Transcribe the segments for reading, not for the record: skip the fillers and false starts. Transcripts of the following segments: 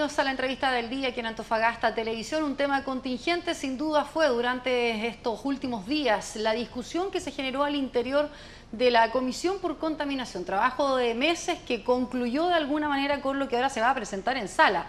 bienvenidos a la entrevista del día aquí en Antofagasta Televisión. Un tema contingente sin duda fue durante estos últimos días la discusión que se generó al interior de la Comisión por Contaminación, trabajo de meses que concluyó de alguna manera con lo que ahora se va a presentar en sala.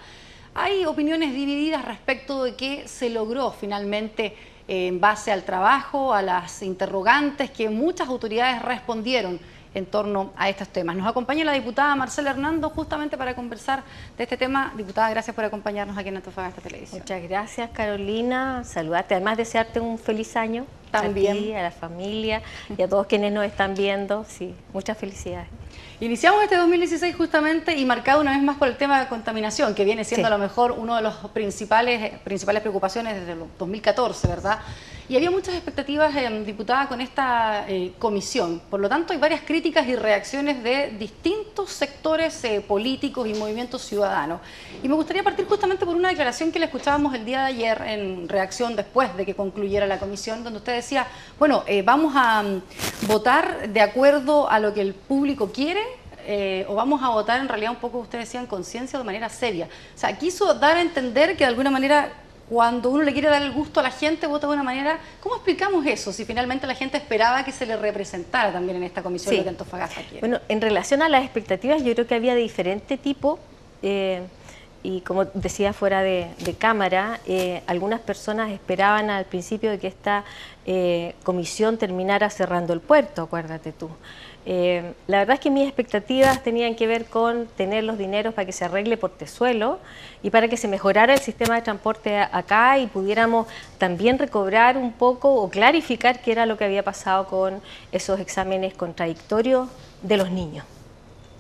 Hay opiniones divididas respecto de qué se logró finalmente en base al trabajo, a las interrogantes que muchas autoridades respondieron en torno a estos temas. Nos acompaña la diputada Marcela Hernando justamente para conversar de este tema. Diputada, gracias por acompañarnos aquí en Antofagasta Televisión. Muchas gracias, Carolina. Saludarte, además desearte un feliz año. También. A ti, a la familia y a todos quienes nos están viendo. Sí, muchas felicidades. Iniciamos este 2016 justamente y marcado una vez más por el tema de contaminación, que viene siendo a lo mejor uno de los principales preocupaciones desde el 2014, ¿verdad? Y había muchas expectativas, diputada, con esta comisión. Por lo tanto, hay varias críticas y reacciones de distintos sectores políticos y movimientos ciudadanos. Y me gustaría partir justamente por una declaración que le escuchábamos el día de ayer en reacción después de que concluyera la comisión, donde usted decía, bueno, vamos a votar de acuerdo a lo que el público quiere, o vamos a votar en realidad un poco, usted decía, en conciencia o de manera seria. O sea, quiso dar a entender que de alguna manera cuando uno le quiere dar el gusto a la gente, vota de una manera. ¿Cómo explicamos eso? Si finalmente la gente esperaba que se le representara también en esta comisión lo que Antofagasta quiere. Bueno, en relación a las expectativas, yo creo que había de diferente tipo. Y como decía fuera de cámara, algunas personas esperaban al principio de que esta comisión terminara cerrando el puerto, acuérdate tú. La verdad es que mis expectativas tenían que ver con tener los dineros para que se arregle Portezuelo y para que se mejorara el sistema de transporte acá y pudiéramos también recobrar un poco o clarificar qué era lo que había pasado con esos exámenes contradictorios de los niños.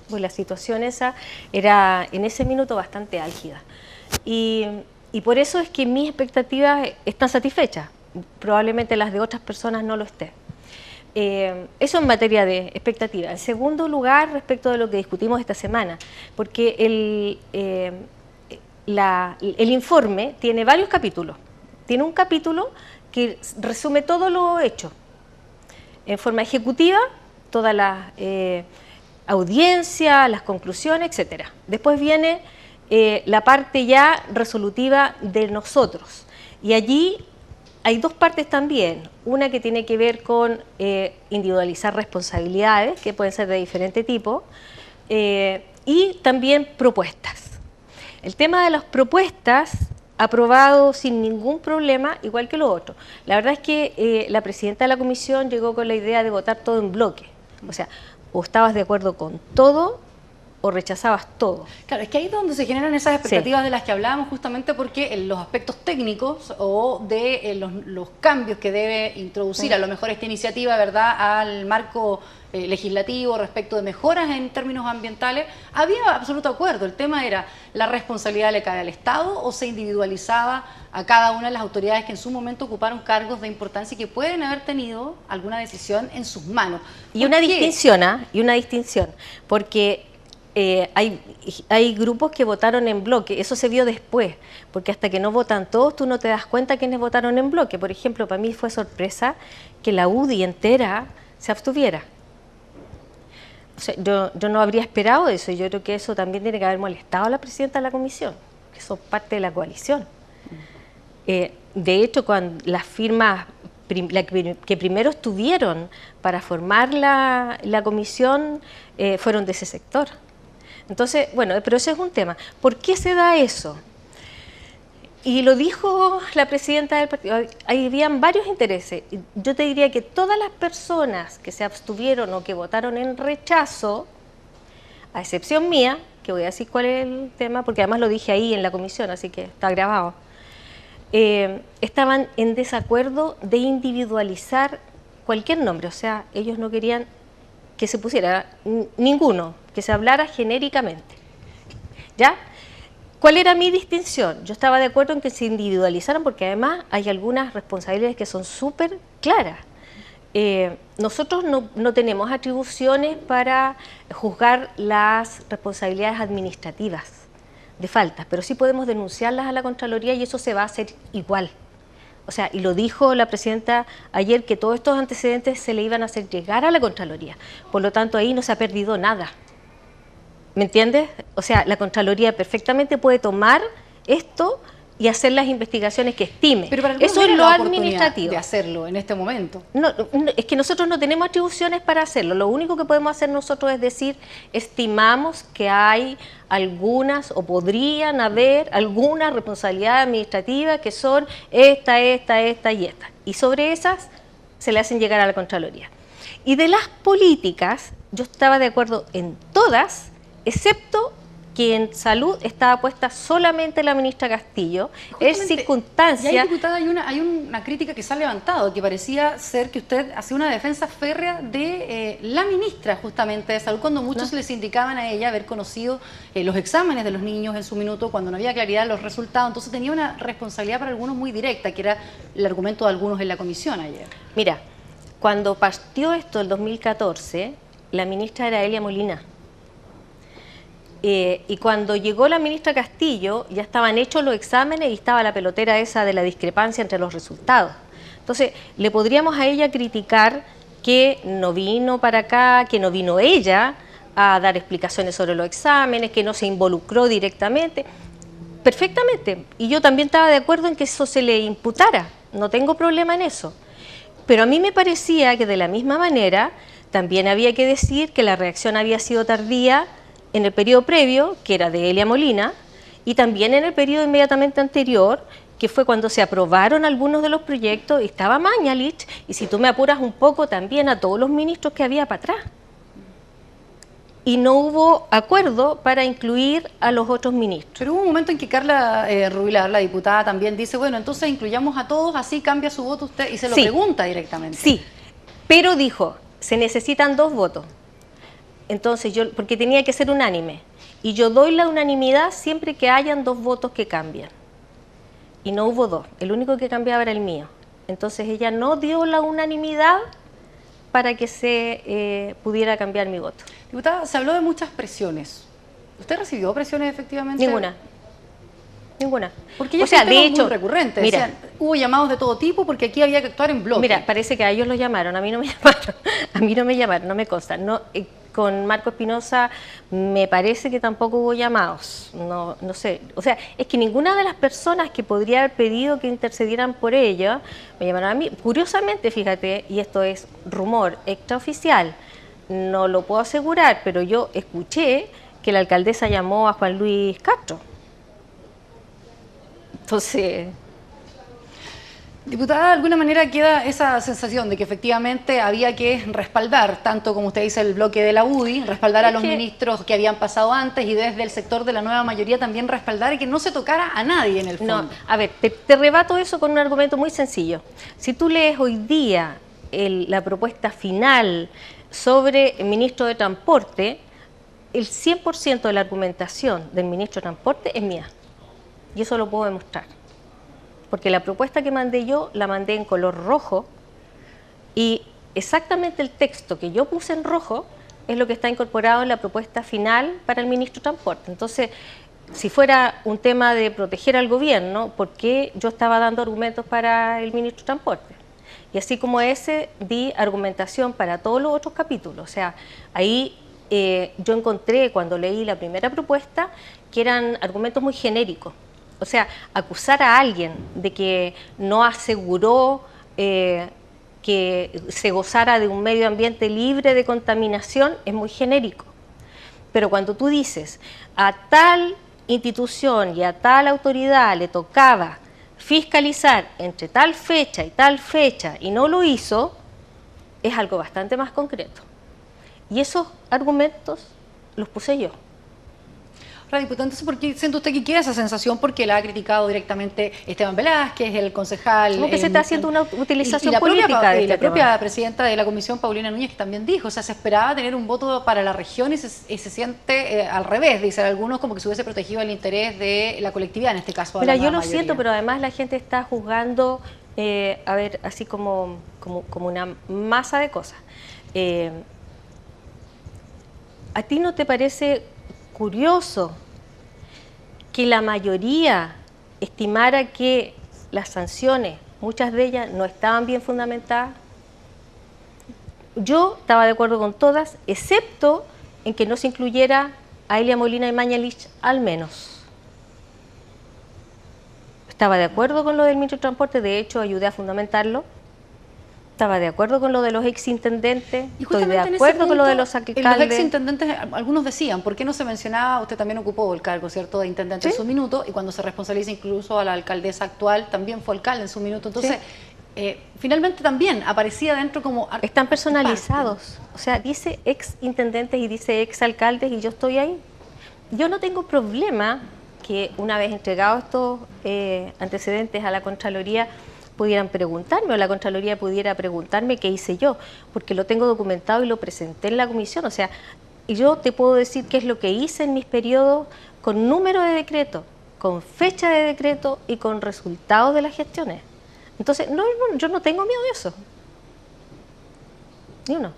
Pues la situación esa era en ese minuto bastante álgida y por eso es que mis expectativas están satisfechas, probablemente las de otras personas no lo estén. Eso en materia de expectativa. En segundo lugar, respecto de lo que discutimos esta semana, porque el informe tiene varios capítulos. Tiene un capítulo que resume todo lo hecho en forma ejecutiva, todas las audiencias, las conclusiones, etcétera. Después viene la parte ya resolutiva de nosotros. Y allí hay dos partes también. Una que tiene que ver con individualizar responsabilidades, que pueden ser de diferente tipo, y también propuestas. El tema de las propuestas, aprobado sin ningún problema, igual que lo otro. La verdad es que la presidenta de la comisión llegó con la idea de votar todo en bloque. O sea, o estabas de acuerdo con todo o rechazabas todo. Claro, es que ahí es donde se generan esas expectativas de las que hablábamos, justamente porque en los aspectos técnicos o de los cambios que debe introducir a lo mejor esta iniciativa, ¿verdad?, al marco legislativo respecto de mejoras en términos ambientales, había absoluto acuerdo. El tema era, ¿la responsabilidad le cae al Estado o se individualizaba a cada una de las autoridades que en su momento ocuparon cargos de importancia y que pueden haber tenido alguna decisión en sus manos? Y una distinción, porque hay grupos que votaron en bloque, eso se vio después, porque hasta que no votan todos, tú no te das cuenta quiénes votaron en bloque. Por ejemplo, para mí fue sorpresa que la UDI entera se abstuviera. O sea, yo no habría esperado eso, y yo creo que eso también tiene que haber molestado a la presidenta de la comisión, que son parte de la coalición. De hecho, cuando las firmas que primero estuvieron para formar la comisión fueron de ese sector. Entonces, bueno, pero ese es un tema. ¿Por qué se da eso? Y lo dijo la presidenta del partido, habían varios intereses. Yo te diría que todas las personas que se abstuvieron o que votaron en rechazo, a excepción mía, que voy a decir cuál es el tema, porque además lo dije ahí en la comisión, así que está grabado, estaban en desacuerdo de individualizar cualquier nombre. O sea, ellos no querían que se pusiera ninguno, que se hablara genéricamente. ¿Ya? ¿Cuál era mi distinción? Yo estaba de acuerdo en que se individualizaran porque además hay algunas responsabilidades que son súper claras. Nosotros no tenemos atribuciones para juzgar las responsabilidades administrativas de faltas, pero sí podemos denunciarlas a la Contraloría y eso se va a hacer igual. O sea, y lo dijo la presidenta ayer, que todos estos antecedentes se le iban a hacer llegar a la Contraloría. Por lo tanto, ahí no se ha perdido nada. ¿Me entiendes? O sea, la Contraloría perfectamente puede tomar esto y hacer las investigaciones que estime. Pero para eso es lo administrativo. De hacerlo en este momento. No, es que nosotros no tenemos atribuciones para hacerlo. Lo único que podemos hacer nosotros es decir, estimamos que hay algunas o podrían haber algunas responsabilidades administrativas que son esta y esta. Y sobre esas se le hacen llegar a la Contraloría. Y de las políticas, yo estaba de acuerdo en todas, excepto que en salud estaba puesta solamente la ministra Castillo. Es circunstancia... Y ahí, diputada, hay una crítica que se ha levantado, que parecía ser que usted hacía una defensa férrea de la ministra justamente de salud, cuando muchos les indicaban a ella haber conocido los exámenes de los niños en su minuto, cuando no había claridad en los resultados. Entonces tenía una responsabilidad para algunos muy directa, que era el argumento de algunos en la comisión ayer. Mira, cuando partió esto el 2014, la ministra era Elia Molina. Y cuando llegó la ministra Castillo, ya estaban hechos los exámenes y estaba la pelotera esa de la discrepancia entre los resultados. Entonces, le podríamos a ella criticar que no vino para acá, que no vino ella a dar explicaciones sobre los exámenes, que no se involucró directamente. Perfectamente. Y yo también estaba de acuerdo en que eso se le imputara. No tengo problema en eso. Pero a mí me parecía que de la misma manera también había que decir que la reacción había sido tardía en el periodo previo, que era de Elia Molina, y también en el periodo inmediatamente anterior, que fue cuando se aprobaron algunos de los proyectos, estaba Mañalich, y si tú me apuras un poco, también a todos los ministros que había para atrás. Y no hubo acuerdo para incluir a los otros ministros. Pero hubo un momento en que Carla Rubilar, la diputada, también dice, bueno, entonces incluyamos a todos, así cambia su voto usted, y se lo pregunta directamente. Sí, pero dijo, se necesitan 2 votos. Entonces porque tenía que ser unánime, y yo doy la unanimidad siempre que hayan 2 votos que cambian. Y no hubo 2, el único que cambiaba era el mío. Entonces ella no dio la unanimidad para que se pudiera cambiar mi voto. Diputada, se habló de muchas presiones. ¿Usted recibió presiones efectivamente? Ninguna. Ninguna. Porque ya, o sea, de hecho, muy recurrente. Mira, decían, hubo llamados de todo tipo porque aquí había que actuar en bloque. Mira, parece que a ellos los llamaron, a mí no me llamaron. A mí no me llamaron, no me consta. No, con Marco Espinosa me parece que tampoco hubo llamados, no sé. O sea, es que ninguna de las personas que podría haber pedido que intercedieran por ella me llamaron a mí. Curiosamente, fíjate, y esto es rumor extraoficial, no lo puedo asegurar, pero yo escuché que la alcaldesa llamó a Juan Luis Castro. Entonces... Diputada, de alguna manera queda esa sensación de que efectivamente había que respaldar, tanto como usted dice, el bloque de la UDI, respaldar a los ministros que habían pasado antes, y desde el sector de la nueva mayoría también respaldar y que no se tocara a nadie en el fondo. No, a ver, te rebato eso con un argumento muy sencillo. Si tú lees hoy día la propuesta final sobre el ministro de Transporte, el 100% de la argumentación del ministro de Transporte es mía. Y eso lo puedo demostrar. Porque la propuesta que mandé yo, la mandé en color rojo, y exactamente el texto que yo puse en rojo es lo que está incorporado en la propuesta final para el ministro de Transporte. Entonces, si fuera un tema de proteger al gobierno, ¿por qué yo estaba dando argumentos para el ministro de Transporte? Y así como ese, di argumentación para todos los otros capítulos. O sea, ahí yo encontré, cuando leí la primera propuesta, que eran argumentos muy genéricos. O sea, acusar a alguien de que no aseguró que se gozara de un medio ambiente libre de contaminación es muy genérico. Pero cuando tú dices, a tal institución y a tal autoridad le tocaba fiscalizar entre tal fecha y no lo hizo, es algo bastante más concreto. Y esos argumentos los puse yo. Diputado, entonces, ¿por qué siente usted que queda esa sensación? Porque la ha criticado directamente Esteban Velázquez, el concejal... ¿Cómo que se está haciendo una utilización política? Y la propia presidenta de la comisión, Paulina Núñez, que también dijo, o sea, se esperaba tener un voto para la región y se siente al revés, dicen algunos, como que se hubiese protegido el interés de la colectividad, en este caso. Mira, yo lo siento, pero además la gente está juzgando, a ver, así como una masa de cosas. ¿A ti no te parece curioso que la mayoría estimara que las sanciones, muchas de ellas, no estaban bien fundamentadas? Yo estaba de acuerdo con todas, excepto en que no se incluyera a Elia Molina y Mañalich al menos. Estaba de acuerdo con lo del ministro de Transporte, de hecho ayudé a fundamentarlo. Estaba de acuerdo con lo de los exintendentes, estoy de acuerdo con lo de los alcaldes. Los exintendentes, algunos decían, ¿por qué no se mencionaba? Usted también ocupó el cargo, ¿cierto?, de intendente en su minuto, y cuando se responsabiliza incluso a la alcaldesa actual, también fue alcalde en su minuto. Entonces, finalmente también aparecía dentro como... Están personalizados, o sea, dice ex intendentes y dice ex alcaldes y yo estoy ahí. Yo no tengo problema que una vez entregados estos antecedentes a la Contraloría pudieran preguntarme, o la Contraloría pudiera preguntarme qué hice yo, porque lo tengo documentado y lo presenté en la comisión. O sea, yo te puedo decir qué es lo que hice en mis periodos con número de decreto, con fecha de decreto y con resultados de las gestiones. Entonces, yo no tengo miedo de eso. Ni uno.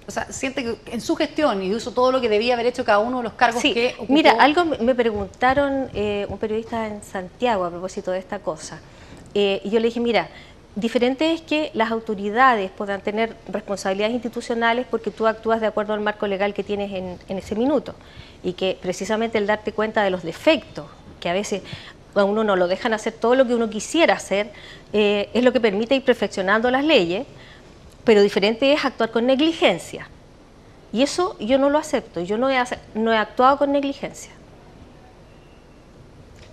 O sea, siente que en su gestión y hizo todo lo que debía haber hecho cada uno de los cargos que ocupó. Mira, algo me preguntaron un periodista en Santiago a propósito de esta cosa. Y yo le dije, mira, diferente es que las autoridades puedan tener responsabilidades institucionales porque tú actúas de acuerdo al marco legal que tienes en ese minuto. Y que precisamente el darte cuenta de los defectos, que a veces a uno no lo dejan hacer todo lo que uno quisiera hacer, es lo que permite ir perfeccionando las leyes, pero diferente es actuar con negligencia. Y eso yo no lo acepto, yo no he actuado con negligencia.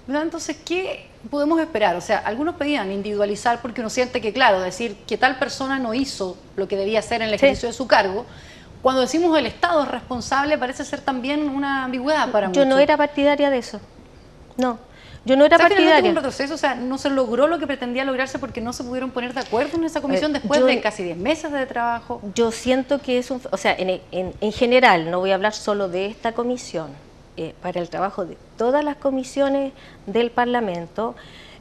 Entonces, ¿qué podemos esperar? O sea, algunos pedían individualizar porque uno siente que, claro, decir que tal persona no hizo lo que debía hacer en el ejercicio de su cargo, cuando decimos el Estado es responsable, parece ser también una ambigüedad para muchos. Yo no era partidaria de eso, no. Yo no era partidaria. Tuvo un retroceso, o sea, no se logró lo que pretendía lograrse porque no se pudieron poner de acuerdo en esa comisión después de casi 10 meses de trabajo. Yo siento que es o sea, en general, no voy a hablar solo de esta comisión, para el trabajo de todas las comisiones del Parlamento,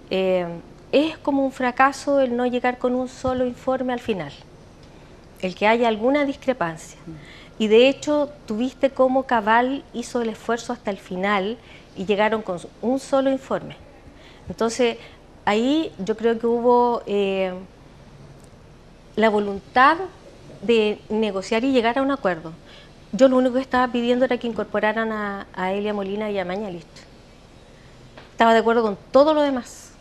es como un fracaso el no llegar con un solo informe al final, el que haya alguna discrepancia. Y de hecho, tuviste cómo Cabal hizo el esfuerzo hasta el final y llegaron con un solo informe. Entonces, ahí yo creo que hubo la voluntad de negociar y llegar a un acuerdo. Yo lo único que estaba pidiendo era que incorporaran a Elia Molina y a Mañalich. Estaba de acuerdo con todo lo demás.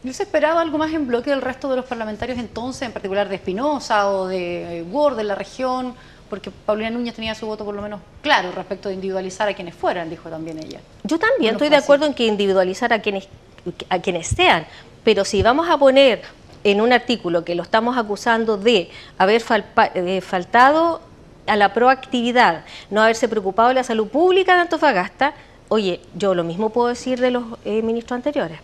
¿No se esperaba algo más en bloque del resto de los parlamentarios entonces, en particular de Espinosa o de Ward, de la región? Porque Paulina Núñez tenía su voto por lo menos claro respecto de individualizar a quienes fueran, dijo también ella. Yo también estoy de acuerdo en que individualizar a quienes sean, pero si vamos a poner en un artículo que lo estamos acusando de haber faltado a la proactividad, no haberse preocupado de la salud pública de Antofagasta, oye, yo lo mismo puedo decir de los ministros anteriores.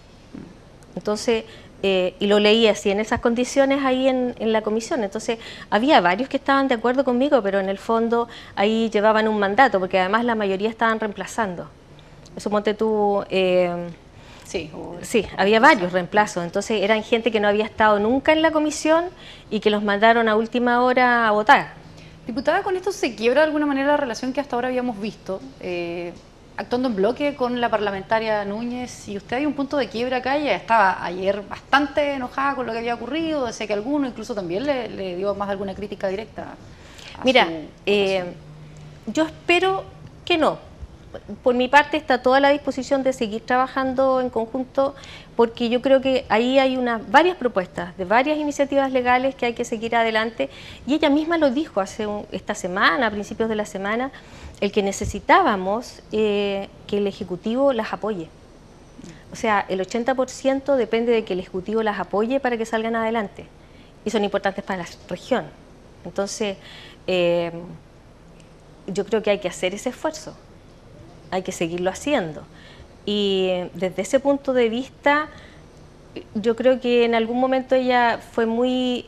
Entonces, y lo leí así en esas condiciones ahí en la comisión. Entonces, había varios que estaban de acuerdo conmigo, pero en el fondo ahí llevaban un mandato, porque además la mayoría estaban reemplazando. Suponte tú... Sí, había varios reemplazos, entonces eran gente que no había estado nunca en la comisión y que los mandaron a última hora a votar. Diputada, ¿con esto se quiebra de alguna manera la relación que hasta ahora habíamos visto, actuando en bloque con la parlamentaria Núñez? Y usted hay un punto de quiebra acá, ella estaba ayer bastante enojada con lo que había ocurrido, decía que alguno incluso también le dio más alguna crítica directa. Mira, yo espero que no. Por mi parte está toda la disposición de seguir trabajando en conjunto, porque yo creo que ahí hay varias propuestas de varias iniciativas legales que hay que seguir adelante, y ella misma lo dijo esta semana, a principios de la semana, el que necesitábamos que el Ejecutivo las apoye. O sea, el 80% depende de que el Ejecutivo las apoye para que salgan adelante, y son importantes para la región. Entonces, yo creo que hay que hacer ese esfuerzo. Hay que seguirlo haciendo. Y desde ese punto de vista, yo creo que en algún momento ella fue muy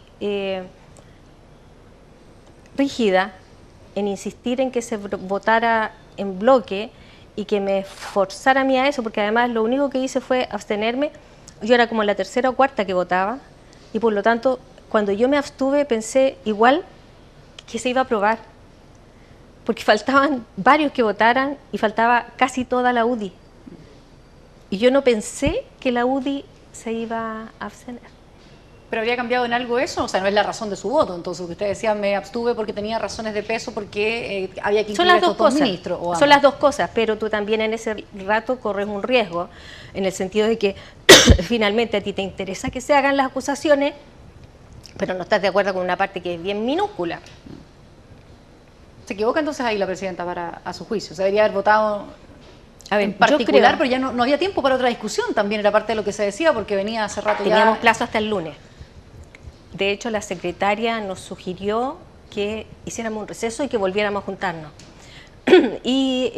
rígida en insistir en que se votara en bloque y que me forzara a mí a eso, porque además lo único que hice fue abstenerme. Yo era como la tercera o cuarta que votaba, y por lo tanto, cuando yo me abstuve, pensé igual que se iba a aprobar, porque faltaban varios que votaran y faltaba casi toda la UDI. Y yo no pensé que la UDI se iba a abstener. ¿Pero habría cambiado en algo eso? O sea, no es la razón de su voto. Entonces, usted decía, me abstuve porque tenía razones de peso, porque había que incluir a estos dos ministros. Son las dos cosas, pero tú también en ese rato corres un riesgo, en el sentido de que finalmente a ti te interesa que se hagan las acusaciones, pero no estás de acuerdo con una parte que es bien minúscula. ¿Se equivoca entonces ahí la presidenta a su juicio? Se debería haber votado en particular, yo creo, pero ya no había tiempo para otra discusión, también era parte de lo que se decía, porque venía hace rato teníamos plazo hasta el lunes. De hecho, la secretaria nos sugirió que hiciéramos un receso y que volviéramos a juntarnos. Y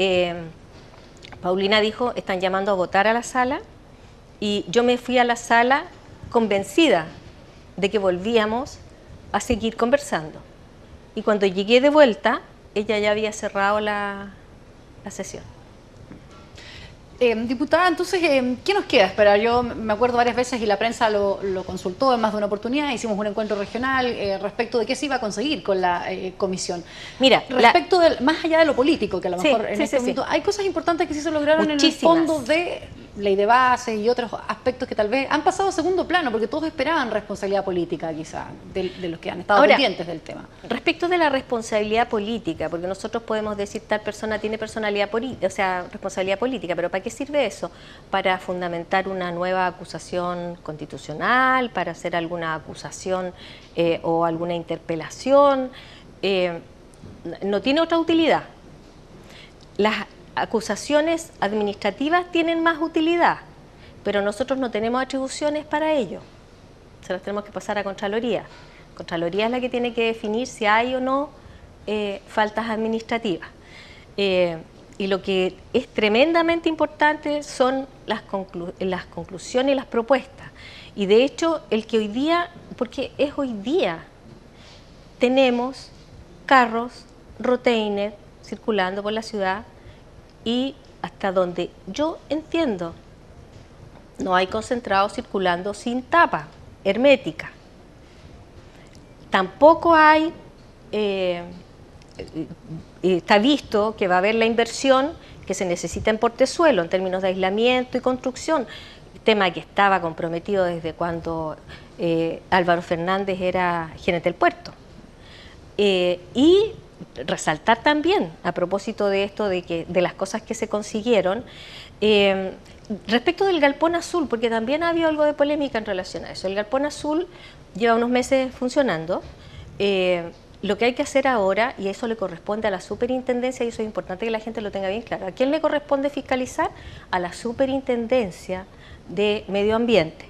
Paulina dijo, están llamando a votar a la sala, y yo me fui a la sala convencida de que volvíamos a seguir conversando. Y cuando llegué de vuelta, ella ya había cerrado la sesión. Diputada, entonces, ¿qué nos queda esperar? Yo me acuerdo varias veces y la prensa lo consultó en más de una oportunidad, hicimos un encuentro regional respecto de qué se iba a conseguir con la comisión. Mira, respecto más allá de lo político, que a lo mejor en este momento hay cosas importantes que sí se lograron en el fondo de ley de base y otros aspectos que tal vez han pasado a segundo plano, porque todos esperaban responsabilidad política quizá de los que han estado pendientes del tema. Respecto de la responsabilidad política, porque nosotros podemos decir tal persona tiene personalidad política, o sea, responsabilidad política, pero ¿para qué sirve eso? Para fundamentar una nueva acusación constitucional, para hacer alguna acusación o alguna interpelación, no tiene otra utilidad. Las acusaciones administrativas tienen más utilidad, pero nosotros no tenemos atribuciones para ello. Se las tenemos que pasar a Contraloría. Contraloría es la que tiene que definir si hay o no faltas administrativas. Y lo que es tremendamente importante son las conclusiones y las propuestas. Y de hecho, el que hoy día, porque es hoy día, tenemos carros, Rotainer, circulando por la ciudad, y hasta donde yo entiendo, no hay concentrados circulando sin tapa hermética. Tampoco hay, está visto que va a haber la inversión que se necesita en portezuelo en términos de aislamiento y construcción, tema que estaba comprometido desde cuando Álvaro Fernández era gerente del puerto. Y resaltar también, a propósito de esto, de las cosas que se consiguieron, respecto del galpón azul, porque también ha habido algo de polémica en relación a eso. El galpón azul lleva unos meses funcionando. Lo que hay que hacer ahora, y eso le corresponde a la superintendencia, y eso es importante que la gente lo tenga bien claro, ¿a quién le corresponde fiscalizar? A la superintendencia de medio ambiente.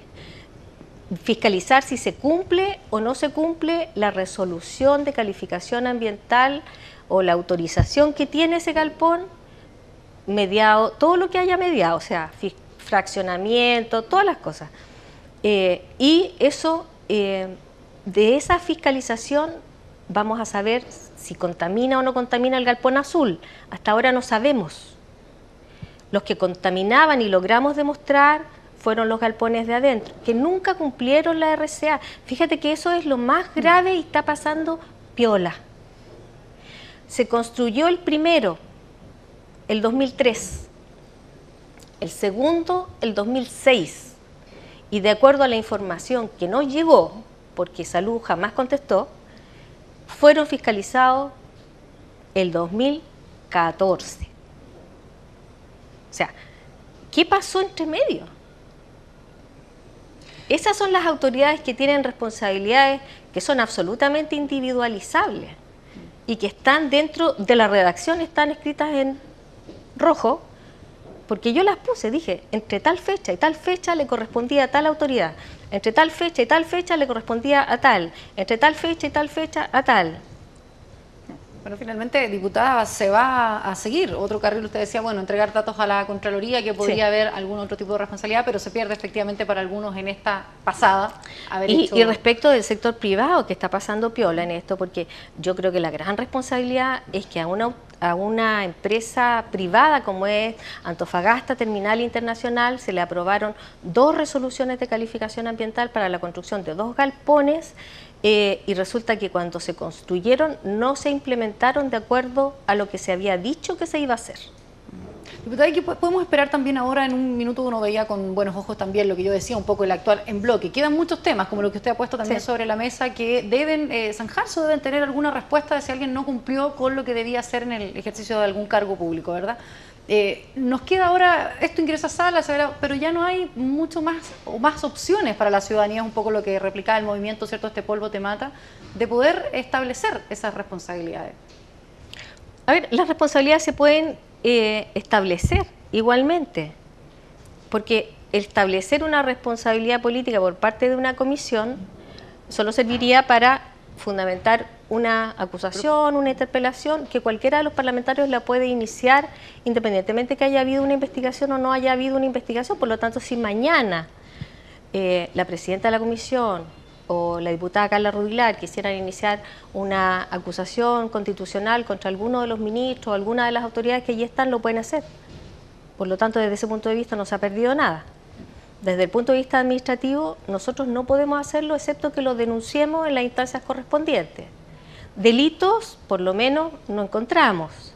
Fiscalizar si se cumple o no se cumple la resolución de calificación ambiental o la autorización que tiene ese galpón, mediado, todo lo que haya mediado, o sea, fraccionamiento, todas las cosas. Y eso, de esa fiscalización vamos a saber si contamina o no contamina el galpón azul. Hasta ahora no sabemos. Los que contaminaban y logramos demostrar fueron los galpones de adentro, que nunca cumplieron la RCA. Fíjate que eso es lo más grave y está pasando piola. Se construyó el primero, el 2003, el segundo, el 2006, y de acuerdo a la información que nos llegó, porque Salud jamás contestó, fueron fiscalizados el 2014. O sea, ¿qué pasó entre medio? Esas son las autoridades que tienen responsabilidades que son absolutamente individualizables y que están dentro de la redacción, están escritas en rojo, porque yo las puse, dije, entre tal fecha y tal fecha le correspondía a tal autoridad, entre tal fecha y tal fecha le correspondía a tal, entre tal fecha y tal fecha a tal. Pero finalmente, diputada, se va a seguir otro carril. Usted decía, bueno, entregar datos a la Contraloría, que podría haber algún otro tipo de responsabilidad, pero se pierde efectivamente para algunos en esta pasada. Y respecto del sector privado, que está pasando piola en esto, porque yo creo que la gran responsabilidad es que a una empresa privada como es Antofagasta Terminal Internacional se le aprobaron 2 resoluciones de calificación ambiental para la construcción de 2 galpones, y resulta que cuando se construyeron no se implementaron de acuerdo a lo que se había dicho que se iba a hacer. Diputada, ¿qué podemos esperar también ahora? En un minuto uno veía con buenos ojos también lo que yo decía, un poco el actuar en bloque. Quedan muchos temas, como lo que usted ha puesto también sobre la mesa, que deben zanjarse o deben tener alguna respuesta de si alguien no cumplió con lo que debía hacer en el ejercicio de algún cargo público, ¿verdad? Nos queda ahora, esto ingresa a sala, pero ya no hay mucho más o más opciones para la ciudadanía, es un poco lo que replicaba el movimiento, ¿cierto? Este polvo te mata, de poder establecer esas responsabilidades. A ver, las responsabilidades se pueden establecer igualmente, porque establecer una responsabilidad política por parte de una comisión solo serviría para fundamentar una acusación, una interpelación, que cualquiera de los parlamentarios la puede iniciar independientemente que haya habido una investigación o no haya habido una investigación. Por lo tanto, si mañana la presidenta de la comisión o la diputada Carla Rubilar quisieran iniciar una acusación constitucional contra alguno de los ministros o alguna de las autoridades que allí están, lo pueden hacer. Por lo tanto, desde ese punto de vista no se ha perdido nada. Desde el punto de vista administrativo, nosotros no podemos hacerlo excepto que lo denunciemos en las instancias correspondientes. Delitos, por lo menos, no encontramos.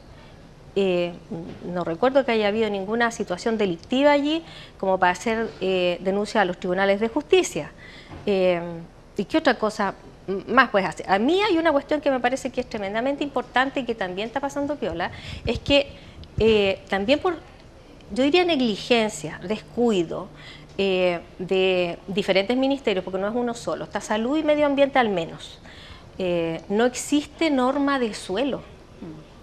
No recuerdo que haya habido ninguna situación delictiva allí como para hacer denuncia a los tribunales de justicia. ¿Y qué otra cosa más puedes hacer? A mí hay una cuestión que me parece que es tremendamente importante y que también está pasando piola, es que también por, yo diría, negligencia, descuido de diferentes ministerios, porque no es uno solo, está salud y medio ambiente al menos, no existe norma de suelo.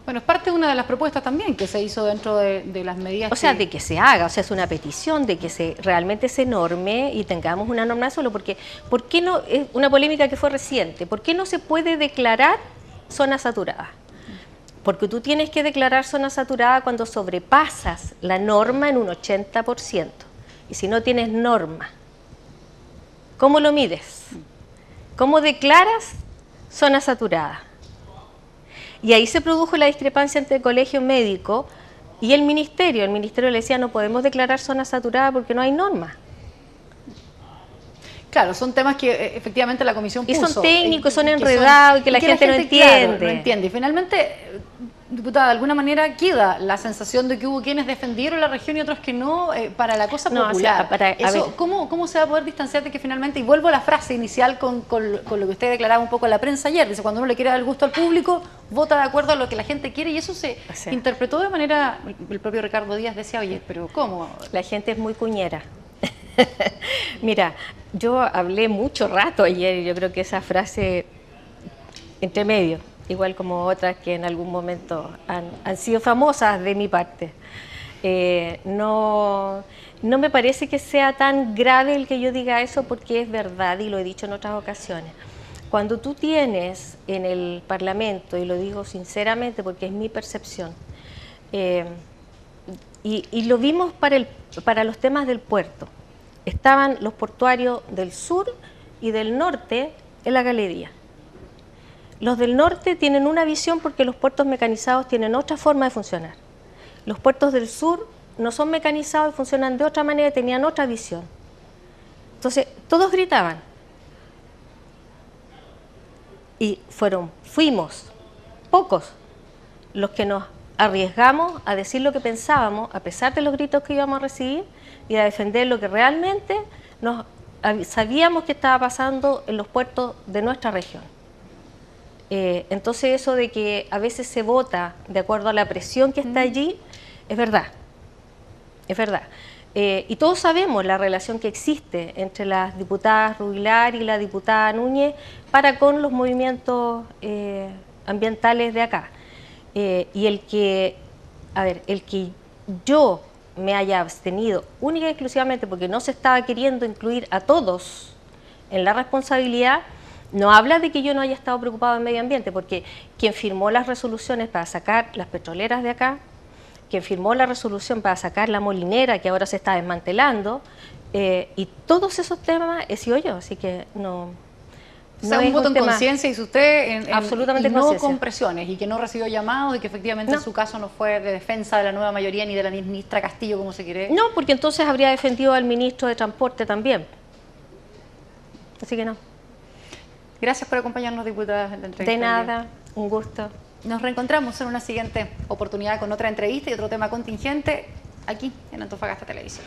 Bueno, es parte de una de las propuestas también que se hizo dentro de las medidas. O sea, de que se haga, o sea, es una petición de que realmente se norme y tengamos una norma de suelo, porque ¿por qué no? Es una polémica que fue reciente, ¿por qué no se puede declarar zona saturada? Porque tú tienes que declarar zona saturada cuando sobrepasas la norma en un 80%. Y si no tienes norma, ¿cómo lo mides? ¿Cómo declaras zona saturada? Y ahí se produjo la discrepancia entre el colegio médico y el ministerio. El ministerio le decía, no podemos declarar zona saturada porque no hay norma. Claro, son temas que efectivamente la comisión puso. Y son técnicos, son enredados y que la gente no entiende. Claro, no entiende. Y finalmente, diputada, de alguna manera queda la sensación de que hubo quienes defendieron la región y otros que no, para la cosa popular. O sea, ¿Cómo se va a poder distanciar de que finalmente, y vuelvo a la frase inicial con lo que usted declaraba un poco en la prensa ayer, dice, cuando uno le quiere dar el gusto al público, vota de acuerdo a lo que la gente quiere, y eso se interpretó de manera, el propio Ricardo Díaz decía, oye, pero ¿cómo? La gente es muy cuñera. Mira, yo hablé mucho rato ayer y yo creo que esa frase entre medio, igual como otras que en algún momento han sido famosas de mi parte. No me parece que sea tan grave el que yo diga eso, porque es verdad y lo he dicho en otras ocasiones. Cuando tú tienes en el Parlamento, y lo digo sinceramente porque es mi percepción, y lo vimos para los temas del puerto, estaban los portuarios del sur y del norte en la galería. Los del norte tienen una visión porque los puertos mecanizados tienen otra forma de funcionar. Los puertos del sur no son mecanizados y funcionan de otra manera, tenían otra visión. Entonces, todos gritaban. Y fuimos pocos los que nos arriesgamos a decir lo que pensábamos, a pesar de los gritos que íbamos a recibir, y a defender lo que realmente sabíamos que estaba pasando en los puertos de nuestra región. Entonces eso de que a veces se vota de acuerdo a la presión que está allí, es verdad, es verdad. Y todos sabemos la relación que existe entre las diputadas Rubilar y la diputada Núñez para con los movimientos ambientales de acá. Y el que yo me haya abstenido única y exclusivamente porque no se estaba queriendo incluir a todos en la responsabilidad, no habla de que yo no haya estado preocupado en medio ambiente, porque quien firmó las resoluciones para sacar las petroleras de acá, quien firmó la resolución para sacar la molinera que ahora se está desmantelando, y todos esos temas he sido yo, así que no... O sea, un voto en conciencia, dice usted, absolutamente no con presiones, y que no recibió llamados, y que efectivamente en su caso no fue de defensa de la nueva mayoría ni de la ministra Castillo, como se quiere. No, porque entonces habría defendido al ministro de Transporte también. Así que no. Gracias por acompañarnos, diputadas, en la entrevista. De nada, un gusto. Nos reencontramos en una siguiente oportunidad con otra entrevista y otro tema contingente aquí en Antofagasta Televisión.